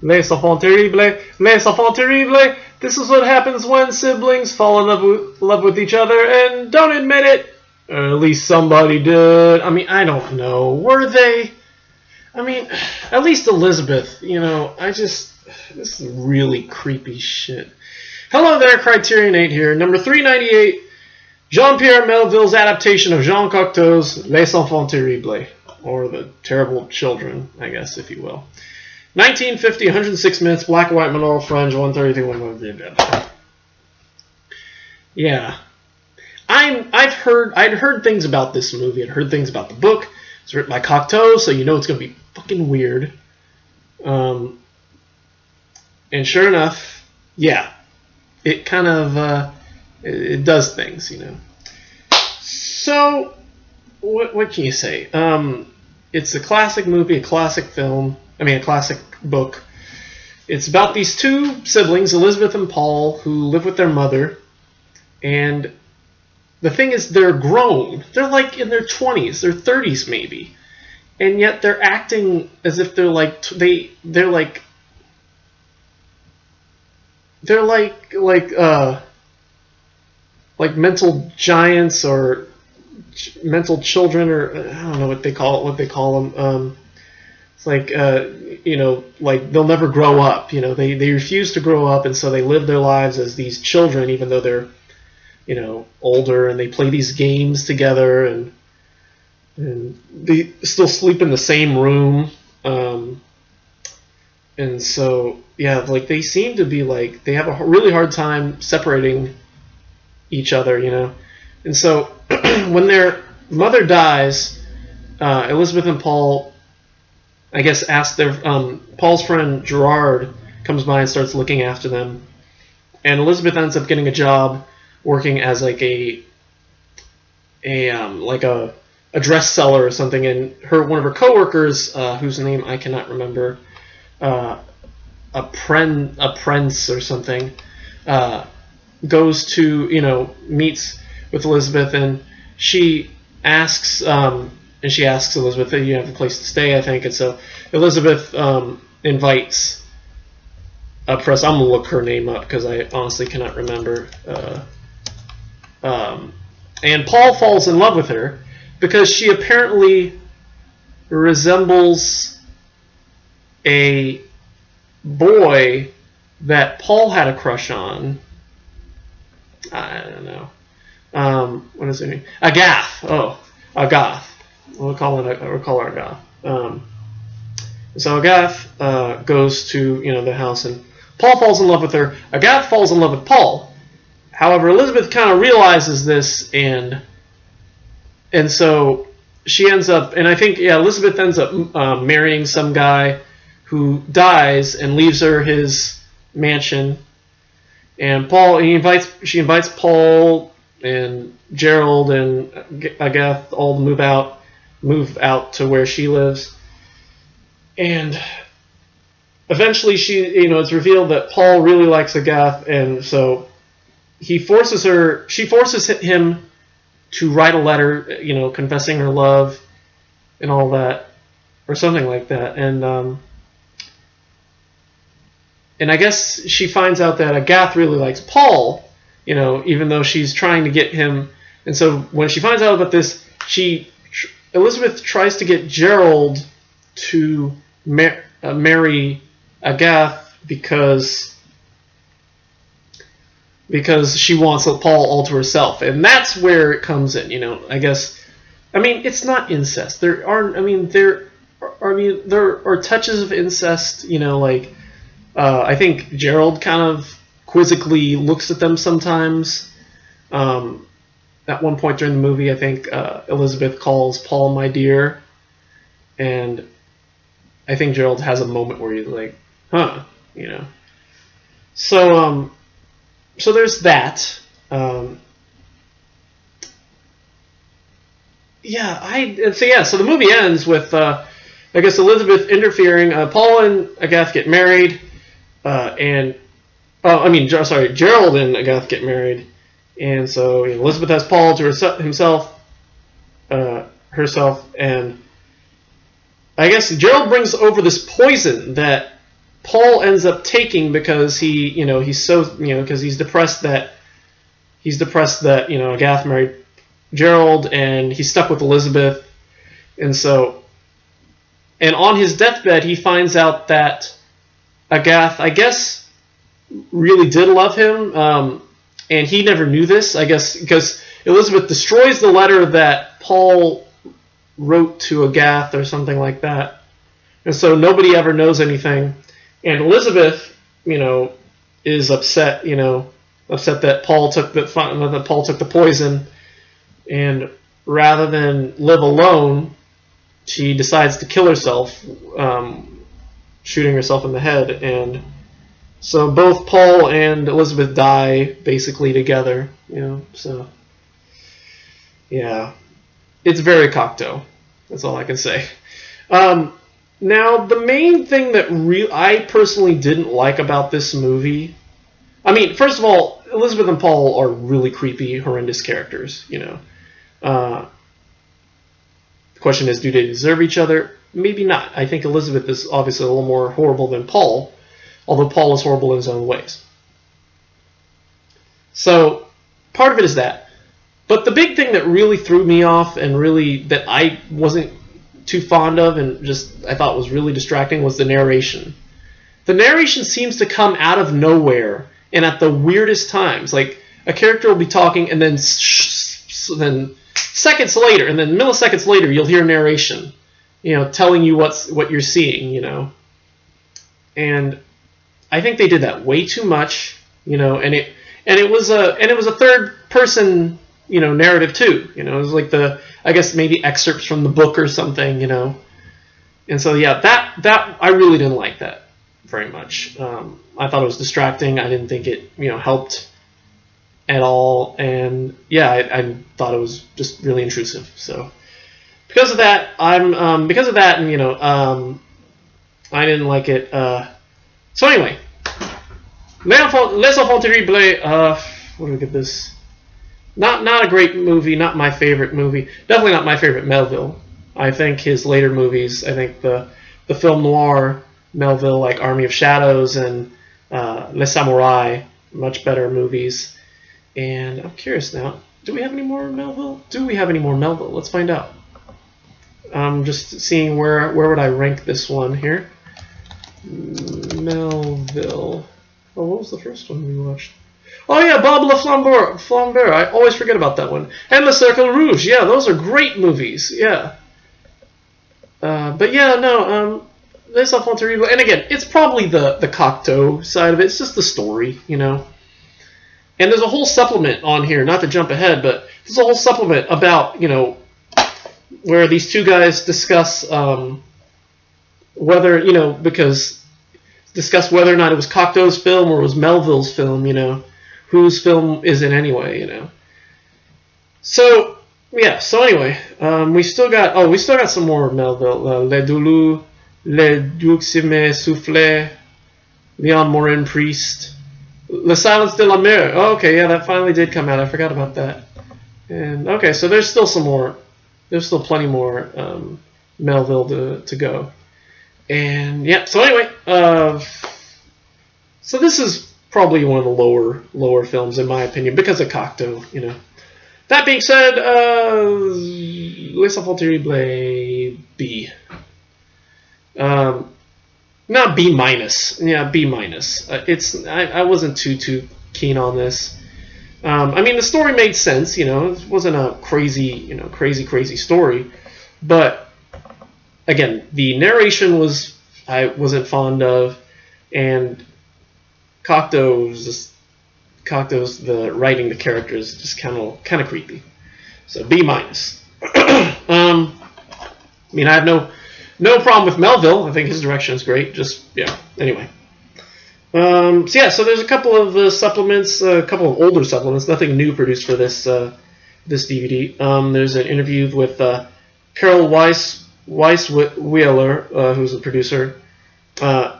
Les enfants terribles, les enfants terribles. This is what happens when siblings fall in love with each other and don't admit it. Or at least somebody did. I mean, I don't know. Were they? I mean, at least Elizabeth, you know, this is really creepy shit. Hello there, CriterioNate here. Number 398, Jean-Pierre Melville's adaptation of Jean Cocteau's Les Enfants Terribles, or The Terrible Children, I guess, if you will. 1950, 106 minutes, black and white, monaural fringe, 133, Yeah. I'd heard things about this movie. I'd heard things about the book. It's written by Cocteau, so you know it's going to be fucking weird. And sure enough, yeah, it kind of it does things, you know. So, what can you say? It's a classic movie, a classic film. I mean, a classic book. It's about these two siblings, Elizabeth and Paul, who live with their mother. And the thing is, they're grown. They're like in their 20s, their 30s maybe. And yet they're acting as if they're like mental giants or mental children, or I don't know what they call them. It's like you know, like they'll never grow up. You know, they refuse to grow up, and so they live their lives as these children, even though they're, you know, older, and they play these games together, and they still sleep in the same room. And so, yeah, like they seem to be like, they have a really hard time separating each other, you know. And so, when their mother dies, Elizabeth and Paul, I guess, ask their, Paul's friend Gerard comes by and starts looking after them. And Elizabeth ends up getting a job working as like a dress seller or something, and one of her coworkers, whose name I cannot remember, a prince or something, goes to, you know, meets with Elizabeth, and she asks Elizabeth if you have a place to stay, I think, and so Elizabeth invites a press. I'm gonna look her name up because I honestly cannot remember. And Paul falls in love with her because she apparently resembles a boy that Paul had a crush on. I don't know. What is her name? Agath. Oh, Agath. We'll call her Agath. So Agath goes to, you know, the house, and Paul falls in love with her. Agath falls in love with Paul. However, Elizabeth kind of realizes this, and so she ends up, and I think, yeah, Elizabeth ends up marrying some guy who dies and leaves her his mansion. And she invites Paul and Gerald and Agath all to move out to where she lives. And eventually, it's revealed that Paul really likes Agath, and so she forces him to write a letter, you know, confessing her love and all that, or something like that. And I guess she finds out that Agath really likes Paul, you know, even though she's trying to get him. And so when she finds out about this, Elizabeth tries to get Gerald to marry Agath because she wants Paul all to herself, and that's where it comes in, you know. I guess, I mean, it's not incest. There are touches of incest, you know, like I think Gerald kind of quizzically looks at them sometimes. At one point during the movie, I think Elizabeth calls Paul my dear, and I think Gerald has a moment where he's like, huh, you know. So there's that. So the movie ends with, I guess, Elizabeth interfering. Paul and Agath get married, Gerald and Agath get married, and so Elizabeth has Paul to herself, and I guess Gerald brings over this poison that Paul ends up taking because he's so because he's depressed that Agath married Gerald and he's stuck with Elizabeth, and on his deathbed he finds out that Agath, I guess, really did love him, and he never knew this, I guess, because Elizabeth destroys the letter that Paul wrote to Agath or something like that, and so nobody ever knows anything. And Elizabeth, is upset, that Paul took the poison, and rather than live alone, she decides to kill herself, shooting herself in the head. And so both Paul and Elizabeth die basically together, So yeah, it's very Cocteau. That's all I can say. Now, the main thing that I personally didn't like about this movie, I mean, first of all, Elizabeth and Paul are really creepy, horrendous characters, The question is, do they deserve each other? Maybe not. I think Elizabeth is obviously a little more horrible than Paul, although Paul is horrible in his own ways. So, part of it is that. But the big thing that really threw me off and really that I wasn't too fond of and just I thought was really distracting was the narration. The narration seems to come out of nowhere and at the weirdest times. Like a character will be talking and then seconds later and then milliseconds later you'll hear narration, telling you what you're seeing, And I think they did that way too much, and it was a third person narrative too. It was like I guess maybe excerpts from the book or something, And so yeah, that I really didn't like that very much. I thought it was distracting. I didn't think it helped at all, and yeah, I thought it was just really intrusive. So because of that, and I didn't like it. So anyway, Les Enfants Terribles. What do we get this? Not a great movie, not my favorite movie. Definitely not my favorite Melville. I think his later movies, I think the film noir Melville, like Army of Shadows and Les Samurai, much better movies. And I'm curious now, do we have any more Melville? Let's find out. I'm just seeing where would I rank this one here. Melville. Oh, what was the first one we watched? Oh yeah, Bob Le Flambeur. I always forget about that one. And Le Cercle Rouge. Yeah, those are great movies. Yeah. But yeah, no. Les Enfants Terribles. And again, it's probably the Cocteau side of it. It's just the story, And there's a whole supplement on here. Not to jump ahead, but there's a whole supplement about where these two guys discuss whether discuss whether or not it was Cocteau's film or it was Melville's film. Whose film is it anyway, So yeah. So anyway, we still got some more Melville. Les Doulous, Les Duxime Soufflé, Leon Morin Priest, Le Silence de la Mer. Oh, okay, yeah, that finally did come out. I forgot about that. And okay, so there's still some more. There's still plenty more Melville to go. And yeah. So anyway, so this is probably one of the lower films in my opinion because of Cocteau, That being said, Les Enfants Terribles B. Not B minus. Yeah, B minus. I wasn't too keen on this. I mean, the story made sense. It wasn't a crazy story, but again, the narration I wasn't fond of, and Cocteau's the writing the characters just kind of creepy. So B minus. I mean, I have no problem with Melville. I think his direction is great. Just yeah. Anyway. So yeah. So there's a couple of supplements, a couple of older supplements. Nothing new produced for this DVD. There's an interview with Carol Weisweiler, who's the producer.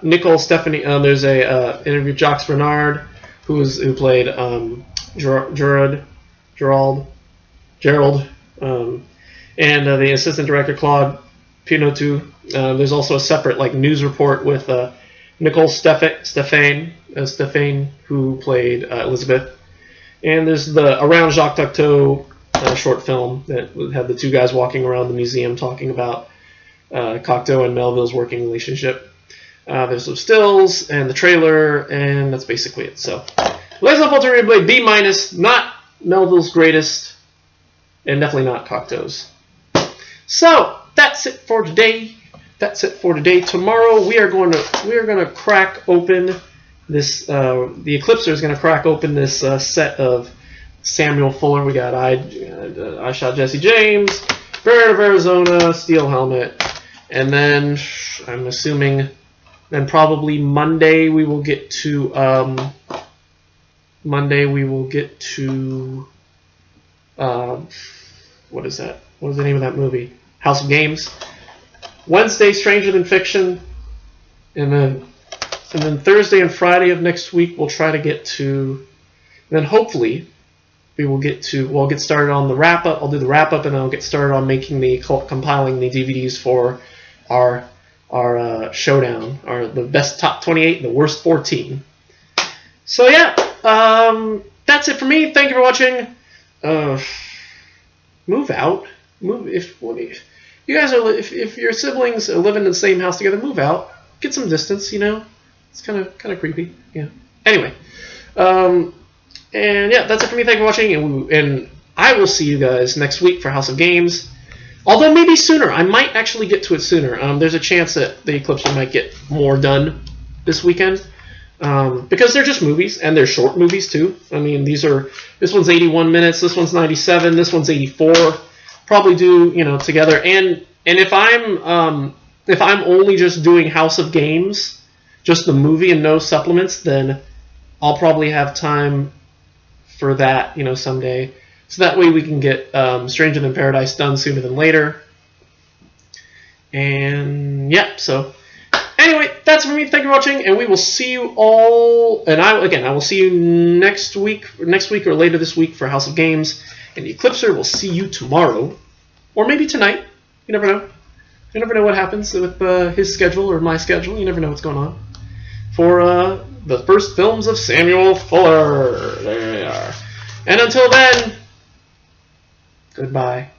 Nicole Stephanie. There's a interview with Jacques Bernard, who played Gerald, and the assistant director Claude Pinotu. There's also a separate news report with Nicole Stefan, who played Elizabeth. And there's the Around Jacques Cocteau short film that had the two guys walking around the museum talking about Cocteau and Melville's working relationship. There's some stills and the trailer, and that's basically it. So, Legends of Ultra Blade B-, not Melville's greatest, and definitely not Cocteau's. So that's it for today. Tomorrow we are going to crack open this. The Eclipser is going to crack open this set of Samuel Fuller. We got I Shot Jesse James, Bird of Arizona, Steel Helmet, and then I'm assuming then probably Monday we will get to what is that? What is the name of that movie? House of Games. Wednesday, Stranger Than Fiction, and then Thursday and Friday of next week we'll try to get to. And then hopefully we'll get started on the wrap up. I'll do the wrap up, and then I'll get started on compiling the DVDs for our showdown, the best top 28 and the worst 14. So yeah, that's it for me. Thank you for watching. Move out. If you guys are, if your siblings are living in the same house together, move out. Get some distance. It's kind of creepy. Yeah. Anyway, and yeah, that's it for me. Thank you for watching, and I will see you guys next week for House of Games. Although maybe sooner. I might actually get to it sooner. There's a chance that the Eclipser might get more done this weekend. Because they're just movies, and they're short movies too. I mean, this one's 81 minutes, this one's 97, this one's 84. Probably do together. And if I'm only just doing House of Games, just the movie and no supplements, then I'll probably have time for that someday. So that way we can get Stranger Than Paradise done sooner than later. And yeah, so. Anyway, that's it for me. Thank you for watching, and we will see you all. And I will see you next week or later this week for House of Games. And the Eclipser will see you tomorrow, or maybe tonight. You never know. You never know what happens with his schedule or my schedule. You never know what's going on. For the first films of Samuel Fuller. There they are. And until then, goodbye.